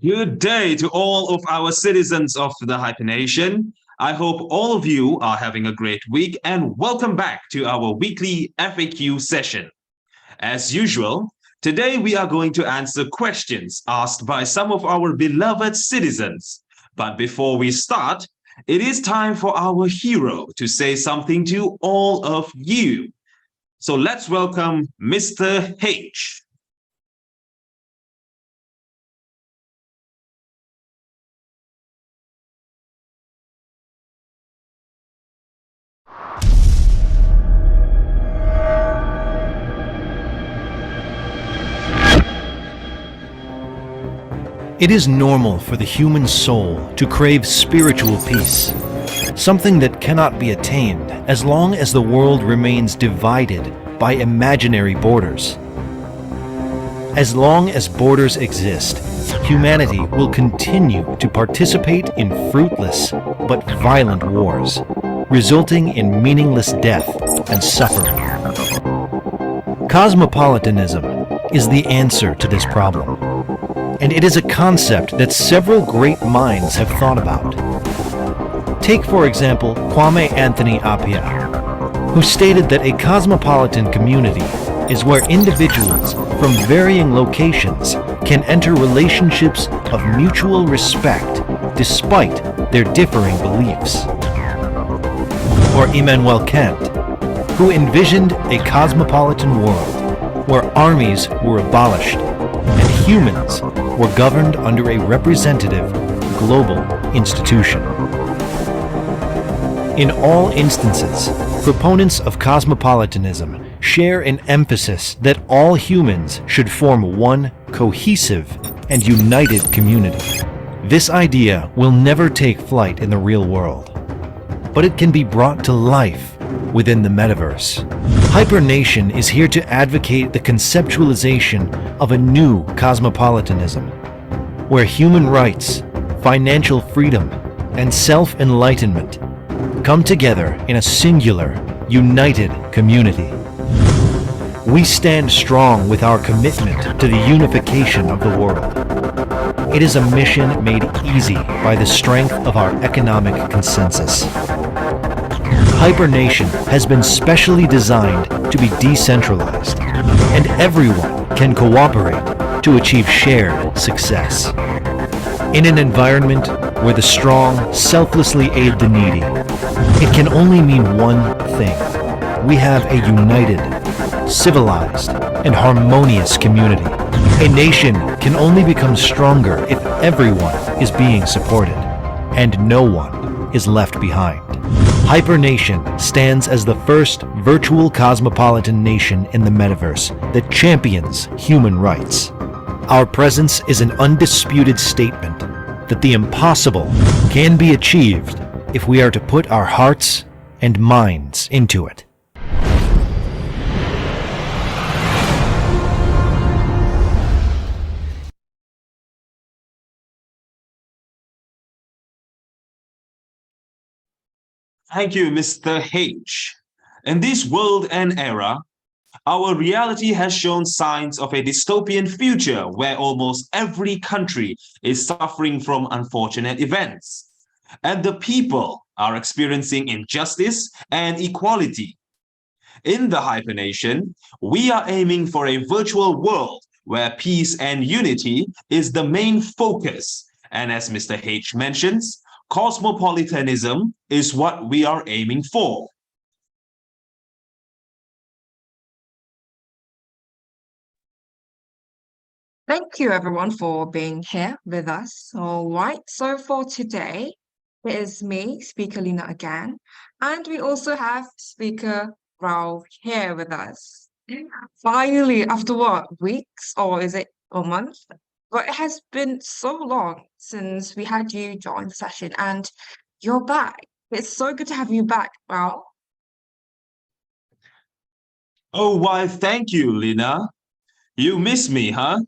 Good day to all of our citizens of the HyperNation. I hope all of you are having a great week and welcome back to our weekly FAQ session. As usual, today we are going to answer questions asked by some of our beloved citizens. But before we start, it is time for our hero to say something to all of you. So let's welcome Mr. H. It is normal for the human soul to crave spiritual peace, something that cannot be attained as long as the world remains divided by imaginary borders. As long as borders exist, humanity will continue to participate in fruitless but violent wars, resulting in meaningless death and suffering. Cosmopolitanism is the answer to this problem, and it is a concept that several great minds have thought about. Take, for example, Kwame Anthony Appiah, who stated that a cosmopolitan community is where individuals from varying locations can enter relationships of mutual respect despite their differing beliefs. Or Immanuel Kant, who envisioned a cosmopolitan world where armies were abolished and humans were governed under a representative global institution. In all instances, proponents of cosmopolitanism share an emphasis that all humans should form one cohesive and united community. This idea will never take flight in the real world, but it can be brought to life within the metaverse. HyperNation is here to advocate the conceptualization of a new cosmopolitanism, where human rights, financial freedom, and self-enlightenment come together in a singular, united community. We stand strong with our commitment to the unification of the world. It is a mission made easy by the strength of our economic consensus. HyperNation has been specially designed to be decentralized, and everyone can cooperate to achieve shared success. In an environment where the strong selflessly aid the needy, it can only mean one thing. We have a united, civilized, and harmonious community. A nation can only become stronger if everyone is being supported, and no one is left behind. HyperNation stands as the first virtual cosmopolitan nation in the metaverse that champions human rights. Our presence is an undisputed statement that the impossible can be achieved if we are to put our hearts and minds into it. Thank you, Mr. H. In this world and era, our reality has shown signs of a dystopian future where almost every country is suffering from unfortunate events, and the people are experiencing injustice and equality. In the HyperNation, we are aiming for a virtual world where peace and unity is the main focus. And as Mr. H mentions, cosmopolitanism is what we are aiming for. Thank you everyone for being here with us. All right, so for today, it is me, Speaker Lina again, and we also have Speaker Ralph here with us. Finally, after what, weeks or is it a month? But it has been so long since we had you join the session and you're back. It's so good to have you back, Ralph. Oh, why, thank you, Lina. You miss me, huh?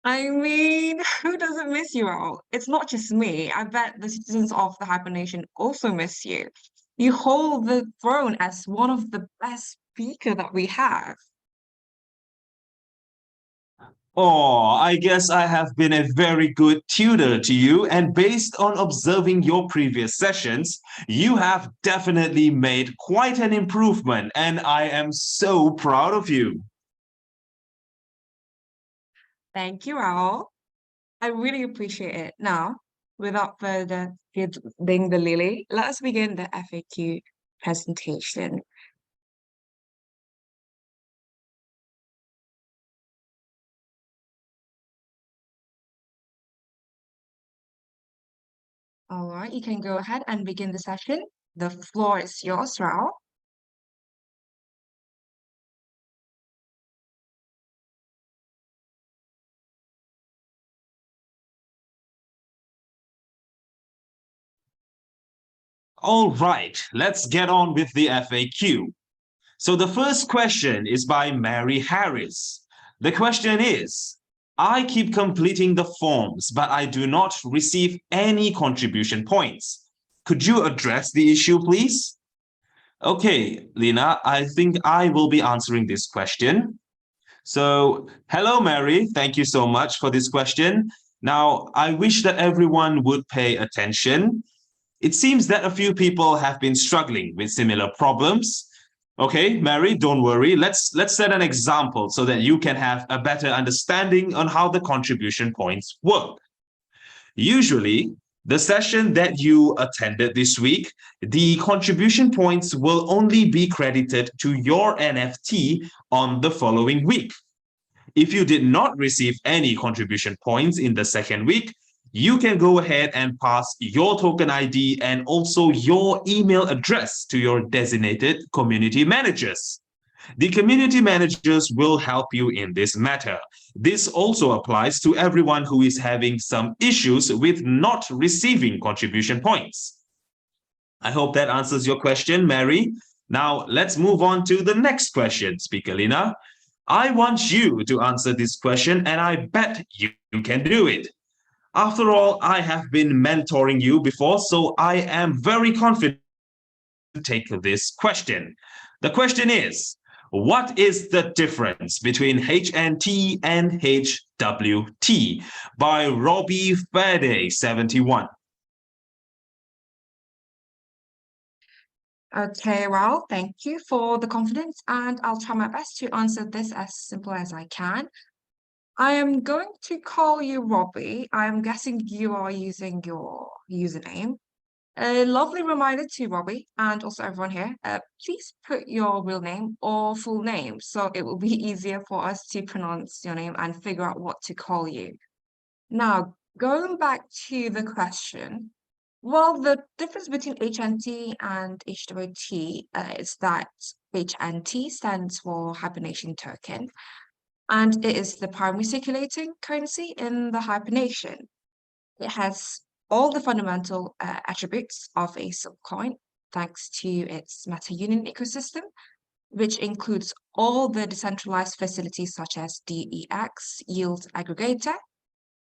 I mean, who doesn't miss you all? It's not just me. I bet the citizens of the Hibernation also miss you. You hold the throne as one of the best speaker that we have. Oh, I guess I have been a very good tutor to you, and based on observing your previous sessions, you have definitely made quite an improvement, and I am so proud of you. Thank you, Raul. I really appreciate it. Now, without further giving the lily, let us begin the FAQ presentation. All right, you can go ahead and begin the session. The floor is yours, Raul. All right, let's get on with the FAQ. So the first question is by Mary Harris. The question is, I keep completing the forms, but I do not receive any contribution points. Could you address the issue, please? Okay, Lina, I think I will be answering this question. So, hello, Mary. Thank you so much for this question. Now, I wish that everyone would pay attention. It seems that a few people have been struggling with similar problems. Okay, Mary, don't worry. Let's set an example so that you can have a better understanding on how the contribution points work. Usually, the session that you attended this week, the contribution points will only be credited to your NFT on the following week. If you did not receive any contribution points in the second week, you can go ahead and pass your token ID and also your email address to your designated community managers. The community managers will help you in this matter. This also applies to everyone who is having some issues with not receiving contribution points. I hope that answers your question, Mary. Now, let's move on to the next question, Speaker Lina. I want you to answer this question, and I bet you can do it. After all, I have been mentoring you before, so I am very confident to take this question. The question is, what is the difference between HNT and HWT? By Robbie Fairday, 71. Okay, well, thank you for the confidence, and I'll try my best to answer this as simple as I can. I am going to call you Robbie. I'm guessing you are using your username. A lovely reminder to Robbie and also everyone here, please put your real name or full name so it will be easier for us to pronounce your name and figure out what to call you. Now, going back to the question, well, the difference between HNT and HWT is that HNT stands for Hibernation token, and it is the primary circulating currency in the Hibernation. It has all the fundamental attributes of a subcoin, thanks to its meta-union ecosystem, which includes all the decentralized facilities such as DEX, yield aggregator,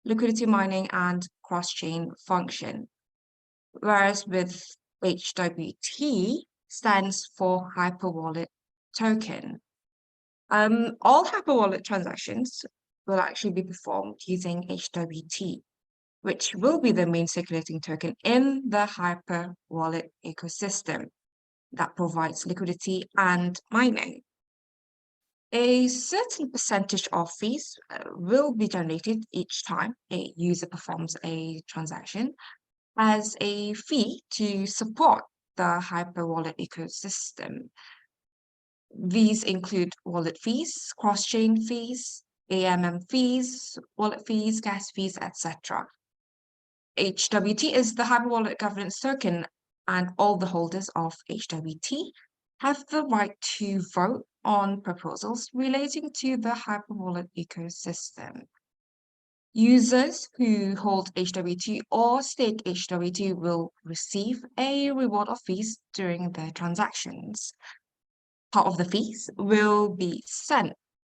liquidity mining, and cross-chain function. Whereas with HWT stands for Hyperwallet token. All Hyperwallet transactions will actually be performed using HWT, which will be the main circulating token in the Hyperwallet ecosystem that provides liquidity and mining. A certain percentage of fees will be generated each time a user performs a transaction as a fee to support the Hyperwallet ecosystem. These include wallet fees, cross-chain fees, AMM fees, wallet fees, gas fees, etc. HWT is the Hyperwallet governance token, and all the holders of HWT have the right to vote on proposals relating to the Hyperwallet ecosystem. Users who hold HWT or stake HWT will receive a reward of fees during their transactions. Part of the fees will be sent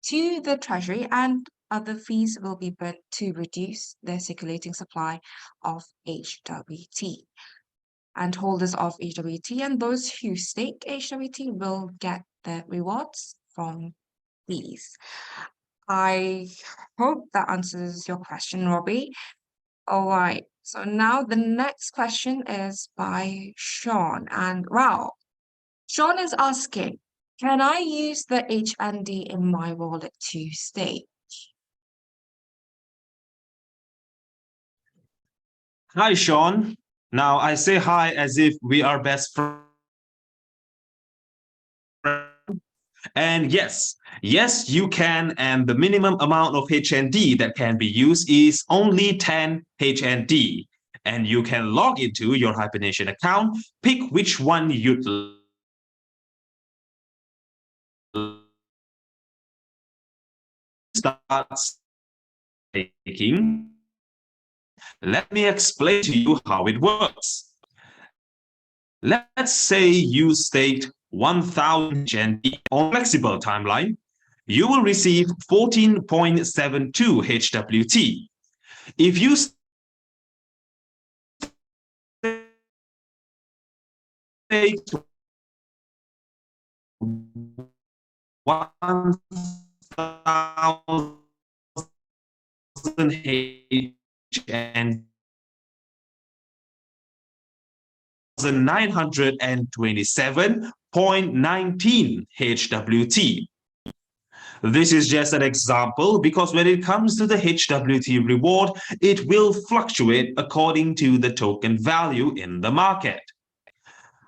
to the treasury and other fees will be burnt to reduce the circulating supply of HWT. And holders of HWT and those who stake HWT will get the rewards from these. I hope that answers your question, Robbie. All right. So now the next question is by Sean and Rao. Sean is asking, can I use the HND in my wallet to stake? Hi, Sean. Now I say hi as if we are best friends. And yes, you can. And the minimum amount of HND that can be used is only 10 HND. And you can log into your Hibernation account, pick which one you'd start taking. Let me explain to you how it works. Let's say you staked 1000 HND on flexible timeline. You will receive 14.72 HWT. If you stake 1000 HND 927.19 HWT. This is just an example because when it comes to the HWT reward, it will fluctuate according to the token value in the market.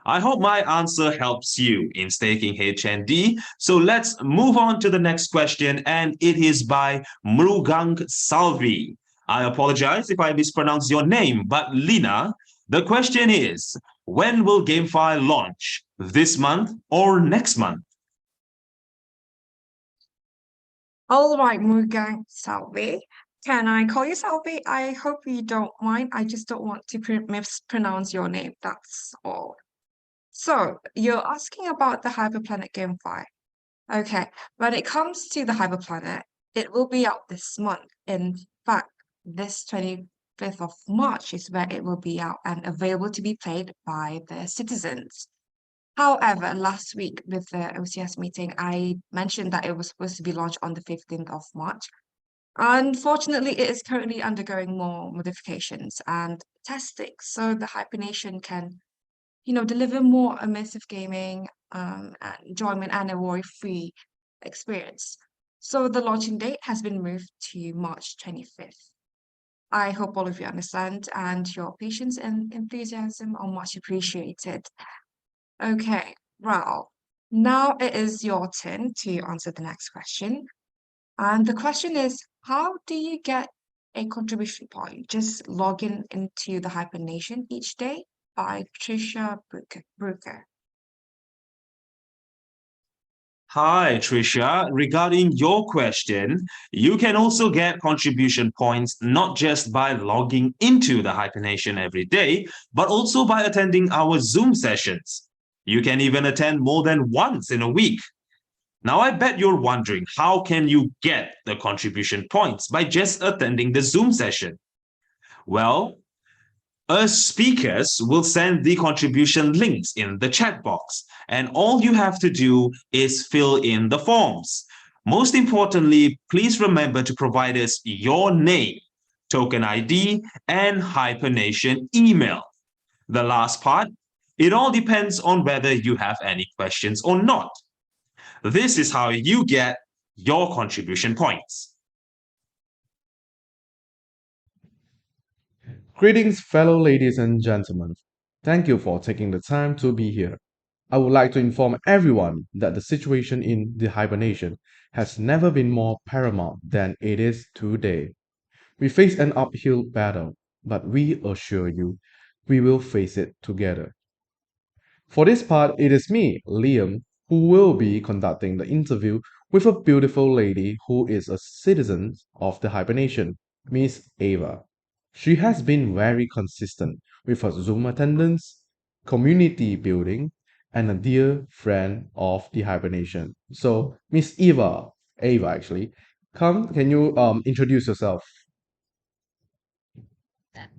I hope my answer helps you in staking HND. So let's move on to the next question, and it is by Mrugang Salvi. I apologize if I mispronounce your name, but Lina, the question is, when will GameFi launch? This month or next month? All right, Mugang Salve. Can I call you Salve? I hope you don't mind. I just don't want to mispronounce your name. That's all. So you're asking about the Hyperplanet GameFi. Okay, when it comes to the Hyperplanet, it will be out this month. In fact, this 25th of March is where it will be out and available to be played by the citizens. However, last week with the OCS meeting, I mentioned that it was supposed to be launched on the 15th of March. Unfortunately, it is currently undergoing more modifications and testing, so the HyperNation can, deliver more immersive gaming, and enjoyment and a worry-free experience. So the launching date has been moved to March 25th. I hope all of you understand, and your patience and enthusiasm are much appreciated. Okay, Rao, now it is your turn to answer the next question. And the question is, how do you get a contribution point? Just log in into the Hibernation each day by Trisha Brooker. Hi, Trisha. Regarding your question, you can also get contribution points not just by logging into the Hyphenation every day, but also by attending our Zoom sessions. You can even attend more than once in a week. Now, I bet you're wondering, how can you get the contribution points by just attending the Zoom session? Well, us speakers will send the contribution links in the chat box, and all you have to do is fill in the forms. Most importantly, please remember to provide us your name, token ID, and HyperNation email. The last part, it all depends on whether you have any questions or not. This is how you get your contribution points. Greetings, fellow ladies and gentlemen. Thank you for taking the time to be here. I would like to inform everyone that the situation in the hibernation has never been more paramount than it is today. We face an uphill battle, but we assure you we will face it together. For this part, it is me, Liam, who will be conducting the interview with a beautiful lady who is a citizen of the hibernation, Miss Ava. She has been very consistent with her Zoom attendance, community building, and a dear friend of the hibernation. So, Miss Ava actually, can you introduce yourself?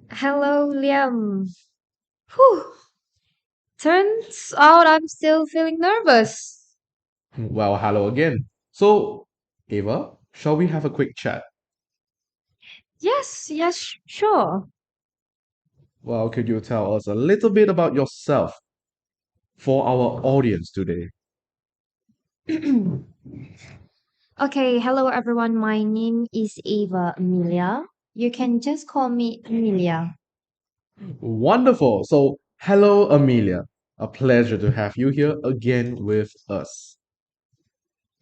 Hello, Liam. Whew. Turns out I'm still feeling nervous. Well, hello again. So, Ava, Shall we have a quick chat? Yes, yes, sure. Well, could you tell us a little bit about yourself for our audience today? Okay, hello everyone. My name is Ava Amelia. You can just call me Amelia. Wonderful. So, hello, Amelia. A pleasure to have you here again with us.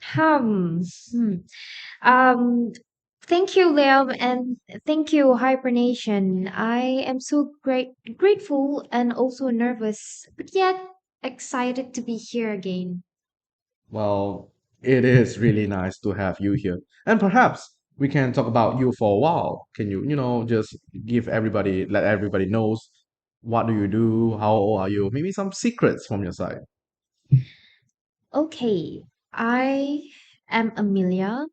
Hmm. hmm. Um, Thank you, Liam, and thank you, HyperNation. I am so grateful, and also nervous, but yet excited to be here again. Well, it is really nice to have you here. And perhaps we can talk about you for a while. Can you just let everybody knows what do you do, how old are you, maybe some secrets from your side. Okay, I am Amelia,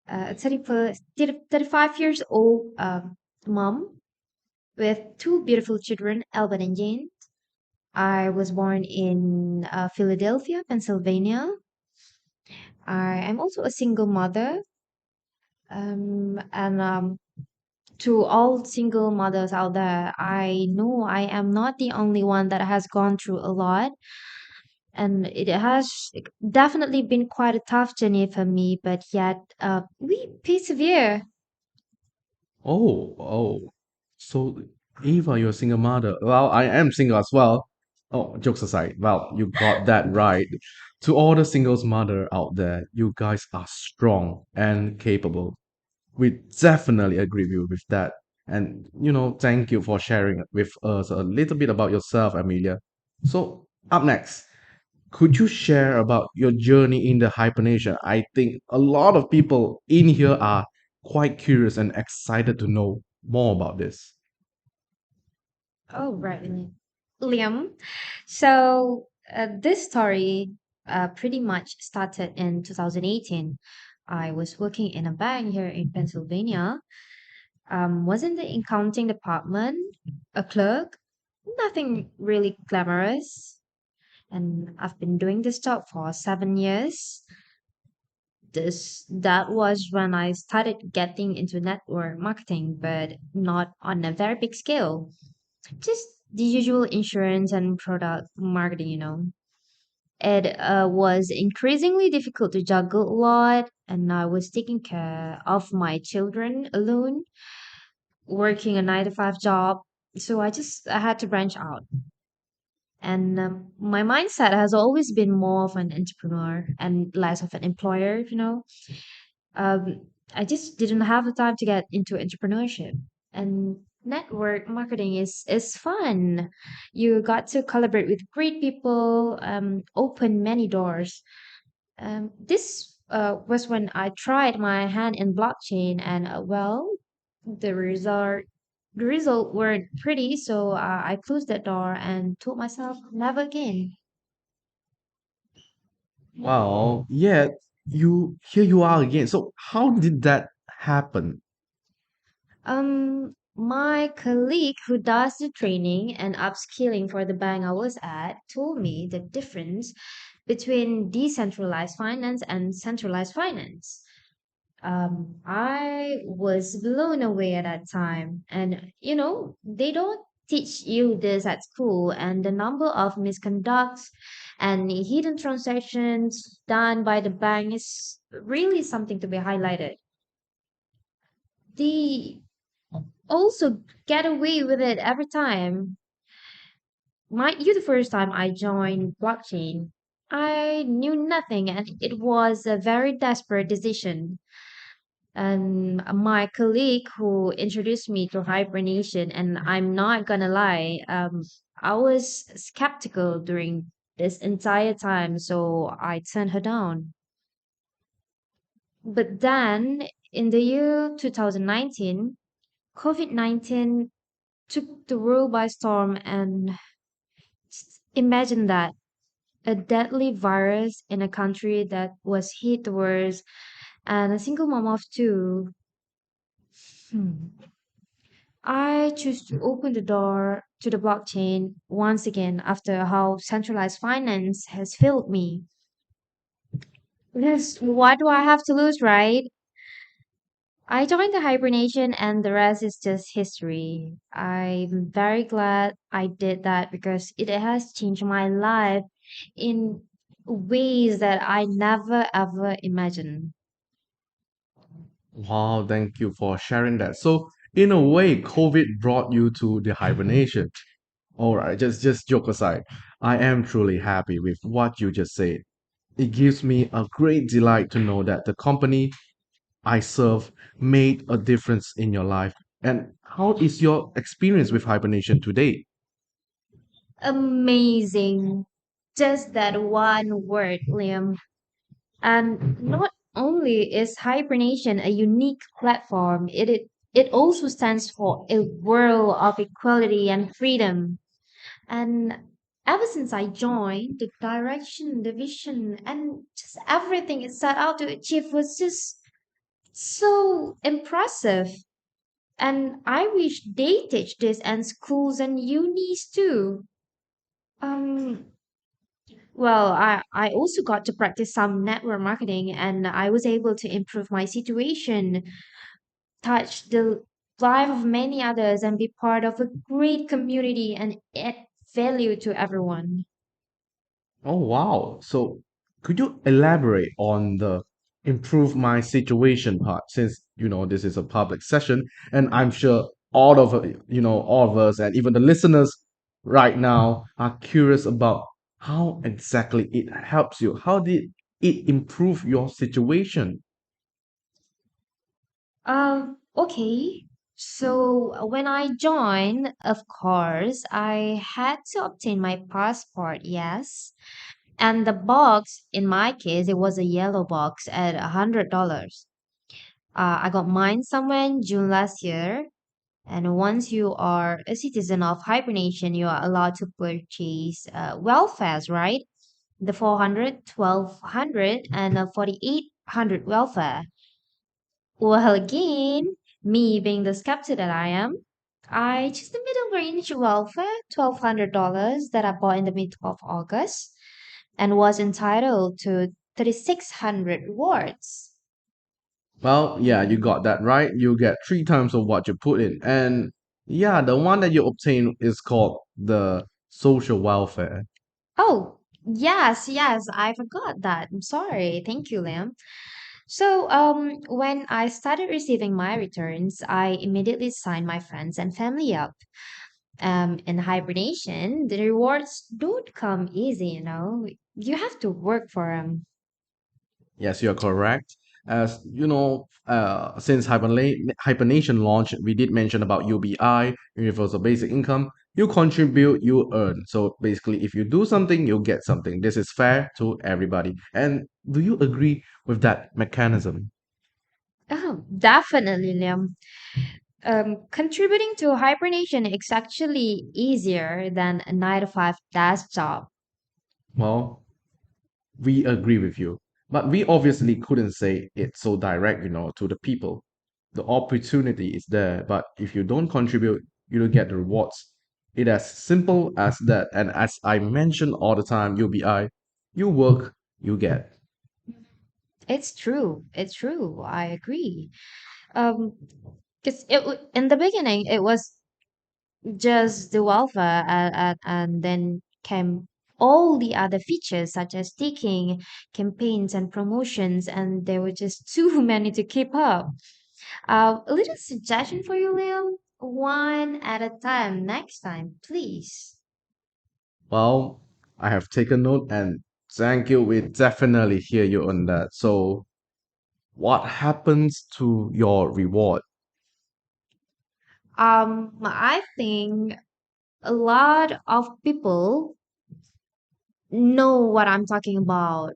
35 years old mom with two beautiful children, Albert and Jane. I was born in Philadelphia, Pennsylvania. I am also a single mother. And To all single mothers out there, I know I am not the only one that has gone through a lot. And it has definitely been quite a tough journey for me, but yet we persevere. Oh. So, Eva, you're a single mother. Well, I am single as well. Oh, jokes aside, well, you got that right. To all the singles mother out there, you guys are strong and capable. We definitely agree with you with that. And, thank you for sharing with us a little bit about yourself, Amelia. So, up next, could you share about your journey in the hibernation? I think a lot of people in here are quite curious and excited to know more about this. Oh, right, Liam. So this story pretty much started in 2018. I was working in a bank here in Pennsylvania. Was in the accounting department, a clerk, nothing really glamorous. And I've been doing this job for 7 years. That was when I started getting into network marketing, but not on a very big scale. Just the usual insurance and product marketing. It was increasingly difficult to juggle a lot, and I was taking care of my children alone, working a 9 to 5 job. So I had to branch out. And my mindset has always been more of an entrepreneur and less of an employer. Um, I just didn't have the time to get into entrepreneurship. And network marketing is fun. You got to collaborate with great people, open many doors. This was when I tried my hand in blockchain, and well, the result the result weren't pretty, so I closed that door and told myself never again. Well, yet here you are again. So how did that happen? My colleague who does the training and upskilling for the bank I was at told me the difference between decentralized finance and centralized finance. I was blown away at that time. And, they don't teach you this at school. And the number of misconducts and hidden transactions done by the bank is really something to be highlighted. They also get away with it every time. The first time I joined blockchain, I knew nothing, and it was a very desperate decision. And my colleague who introduced me to hibernation, and I'm not gonna lie, I was skeptical during this entire time, so I turned her down. But then in the year 2019, COVID-19 took the world by storm, and imagine that, a deadly virus in a country that was hit worse, and a single mom of two. Hmm. I choose to open the door to the blockchain once again after how centralized finance has failed me. Yes, what do I have to lose, right? I joined the hibernation and the rest is just history. I'm very glad I did that because it has changed my life in ways that I never ever imagined. Wow, thank you for sharing that. So, in a way, COVID brought you to the hibernation. All right, just joke aside. I am truly happy with what you just said. It gives me a great delight to know that the company I serve made a difference in your life. And how is your experience with hibernation today? Amazing. Just that one word, Liam. And not only is hibernation a unique platform, it also stands for a world of equality and freedom. And ever since I joined, the direction, the vision, and just everything it set out to achieve was just so impressive. And I wish they teach this in schools and unis too. Um, I also got to practice some network marketing and I was able to improve my situation, touch the life of many others, and be part of a great community and add value to everyone. Oh, wow. So, could you elaborate on the improve my situation part since, this is a public session and I'm sure all of us and even the listeners right now are curious about how exactly it helps you. How did it improve your situation? Okay. So when I joined, of course, I had to obtain my passport, yes. And the box, in my case, it was a yellow box at $100. I got mine somewhere in June last year. And once you are a citizen of hibernation, you are allowed to purchase welfares, right? The 400, 1200, and 4800 welfare. Well, again, me being the skeptic that I am, I chose the middle range welfare, $1,200 that I bought in the mid of August and was entitled to 3,600 rewards. Well, yeah, you got that right. You get three times of what you put in. And yeah, the one that you obtain is called the social welfare. Oh, yes, I forgot that. I'm sorry. Thank you, Liam. So, when I started receiving my returns, I immediately signed my friends and family up. In hibernation, the rewards don't come easy, you know. You have to work for them. Yes, you're correct. As you know, since hibernation launched, we did mention about UBI, Universal Basic Income. You contribute, you earn. So basically, if you do something, you get something. This is fair to everybody. And do you agree with that mechanism? Oh, definitely, Liam. Contributing to hibernation is actually easier than a 9 to 5 desk job. Well, we agree with you. But we obviously couldn't say it so direct, to the people. The opportunity is there, but if you don't contribute, you don't get the rewards. It as simple as that. And as I mention all the time, UBI, you work, you get. It's true. It's true. I agree. Um, because in the beginning, it was just the welfare and then came all the other features such as staking, campaigns, and promotions, and there were just too many to keep up. A little suggestion for you, Liam. One at a time next time, please. Well, I have taken note and thank you. We definitely hear you on that. So, what happens to your reward? I think a lot of people know what I'm talking about.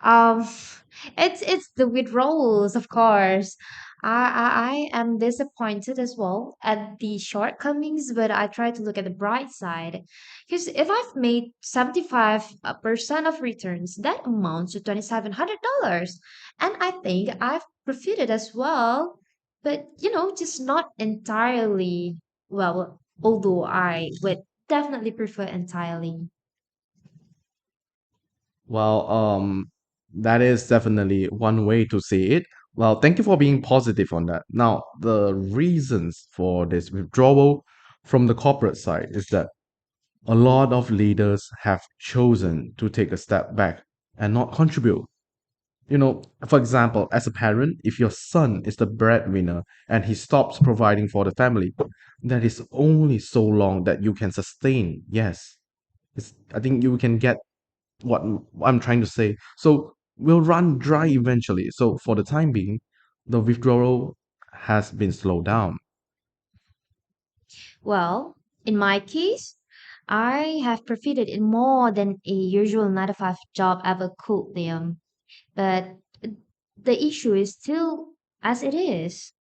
Um, it's the withdrawals, of course. I am disappointed as well at the shortcomings, but I try to look at the bright side. Because if I've made 75% of returns, that amounts to $2,700. And I think I've profited as well, but just not entirely well, although I would definitely prefer entirely. Well, That is definitely one way to see it. Well, thank you for being positive on that. Now, the reasons for this withdrawal from the corporate side is that a lot of leaders have chosen to take a step back and not contribute. For example, as a parent, if your son is the breadwinner and he stops providing for the family, that is only so long that you can sustain. Yes, I think you can get what I'm trying to say. So we'll run dry eventually. So for the time being, the withdrawal has been slowed down. Well, in my case, I have profited in more than a usual 9 to 5 job ever could, Liam. But the issue is still as it is.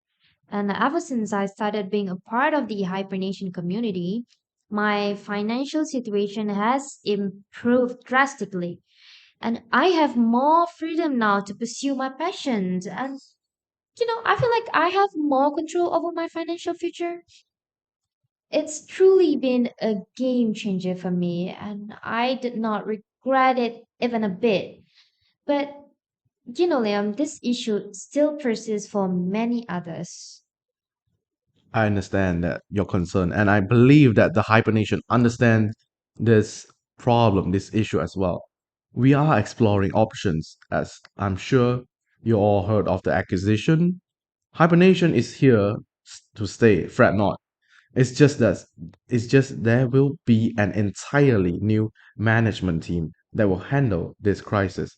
And ever since I started being a part of the HyperNation community, my financial situation has improved drastically. And I have more freedom now to pursue my passions. And, I feel like I have more control over my financial future. It's truly been a game changer for me, and I did not regret it even a bit. But, Liam, this issue still persists for many others. I understand that your concern, and I believe that the Hypernation understands this problem, this issue as well. We are exploring options, as I'm sure you all heard of the acquisition. Hibernation is here to stay, fret not. It's just that it's just there will be an entirely new management team that will handle this crisis.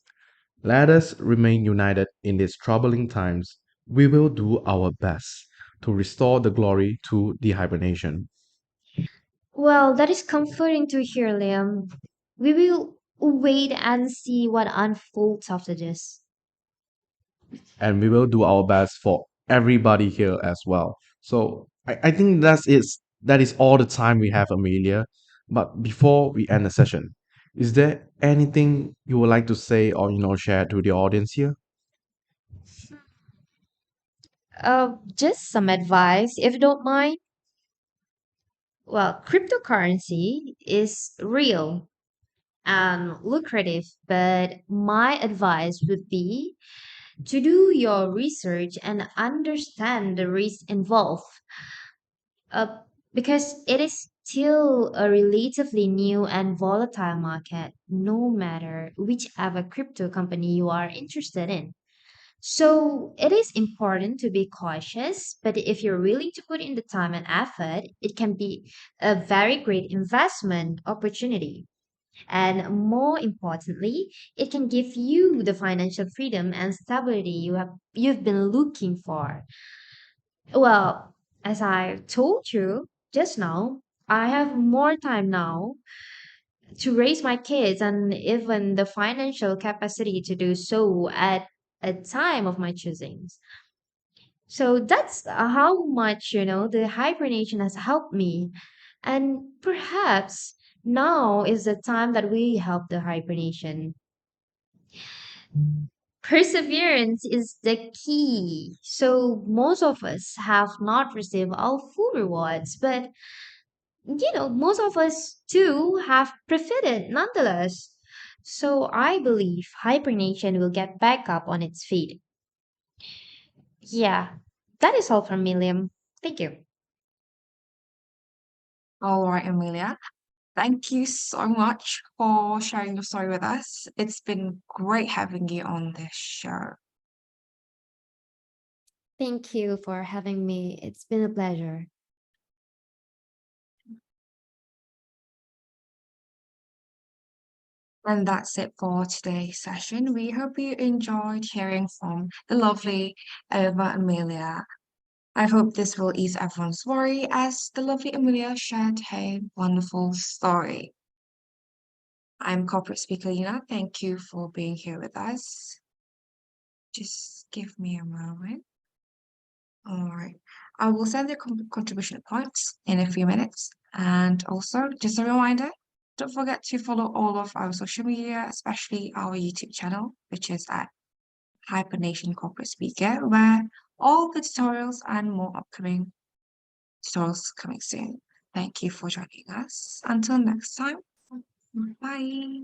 Let us remain united in these troubling times. We will do our best to restore the glory to the hibernation. Well, that is comforting to hear, Liam. We will wait and see what unfolds after this. And we will do our best for everybody here as well. So I think that is all the time we have, Amelia. But before we end the session, is there anything you would like to say or share to the audience here? Just some advice, if you don't mind. Well, cryptocurrency is real and lucrative, but my advice would be to do your research and understand the risk involved, uh, because it is still a relatively new and volatile market, no matter whichever crypto company you are interested in. So it is important to be cautious, but if you're willing to put in the time and effort, it can be a very great investment opportunity. And more importantly, it can give you the financial freedom and stability you've been looking for. Well, as I told you just now, I have more time now to raise my kids and even the financial capacity to do so at a time of my choosing. So that's how much, the hibernation has helped me. And perhaps now is the time that we help the hibernation. Perseverance is the key. So most of us have not received our full rewards, but most of us too have profited nonetheless. So I believe hibernation will get back up on its feet. Yeah, that is all from me, Liam. Thank you. All right, Amelia. Thank you so much for sharing your story with us. It's been great having you on this show. Thank you for having me. It's been a pleasure. And that's it for today's session. We hope you enjoyed hearing from the lovely Eva Amelia. I hope this will ease everyone's worry as the lovely Amelia shared her wonderful story. I'm corporate speaker Lina. Thank you for being here with us. Just give me a moment. All right. I will send the contribution points in a few minutes. And also, just a reminder, don't forget to follow all of our social media, especially our YouTube channel, which is at HyperNation Corporate Speaker, where all the tutorials and more upcoming tutorials coming soon. Thank you for joining us. Until next time, bye.